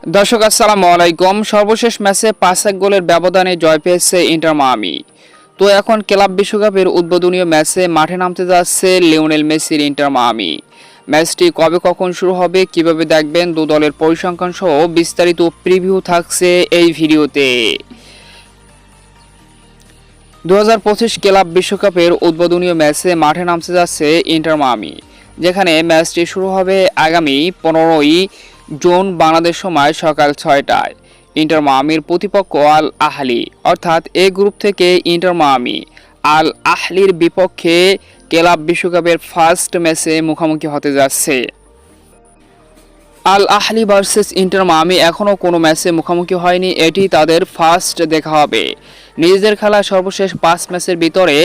দর্শক আসসালামু আলাইকুম। সর্বশেষ ম্যাচে 5-1 গোলের ব্যবধানে জয় পেয়েছে ইন্টার মায়ামি। তো এখন ক্লাব বিশ্বকাপের উদ্বোধনীয় ম্যাচে মাঠে নামতে যাচ্ছে লিওনেল মেসির ইন্টার মায়ামি। ম্যাচটি কবে কখন শুরু হবে, কিভাবে দেখবেন, দু দলের পরিসংখ্যান সহ বিস্তারিত প্রিভিউ থাকছে এই ভিডিওতে। 2025 ক্লাব বিশ্বকাপের উদ্বোধনীয় ম্যাচে মাঠে নামতে যাচ্ছে ইন্টার মায়ামি, যেখানে ম্যাচটি শুরু হবে আগামী 15ই জুন বাংলাদেশ সময় সকাল 6টায়। ইন্টার মায়ামির প্রতিপক্ষ আল আহলি, অর্থাৎ এ গ্রুপ থেকে ইন্টার মায়ামি আল আহলির বিপক্ষে ক্লাব বিশ্বকাপের ফার্স্ট ম্যাচে মুখোমুখি হতে যাচ্ছে। আল আহলি ভার্সেস ইন্টার মায়ামি এখনও কোনো ম্যাচে মুখোমুখি হয়নি, এটি তাদের ফার্স্ট দেখা হবে। নিজেদের খেলা সর্বশেষ 5 ম্যাচের ভিতরে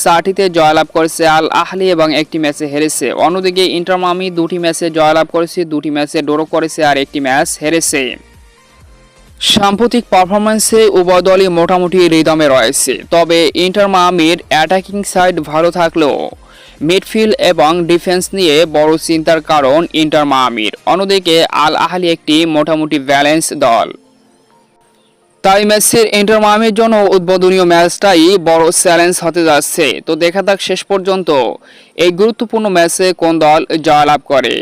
4টিতে জয়লাভ করেছে আল আহলি এবং একটি ম্যাচে হেরেছে। অন্যদিকে ইন্টার মায়ামি 2টি ম্যাচে জয়লাভ করেছে, 2টি ম্যাচে ড্র করেছে আর একটি ম্যাচ হেরেছে। সাম্প্রতিক পারফরম্যান্সে উভয় দলই মোটামুটি রিদমে রয়েছে, তবে ইন্টার মায়ামির অ্যাটাকিং সাইড ভালো থাকলেও মিডফিল্ড এবং ডিফেন্স নিয়ে বড় চিন্তার কারণ ইন্টার মায়ামির। অন্যদিকে আল আহলি একটি মোটামুটি ব্যালেন্স দল, তাই ম্যাচের ইন্টার মায়ামির জন্য উদ্বোধনীয় ম্যাচটাই বড় চ্যালেঞ্জ হতে যাচ্ছে। তো দেখা যাক শেষ পর্যন্ত এই গুরুত্বপূর্ণ ম্যাচে কোন দল জয়লাভ করে।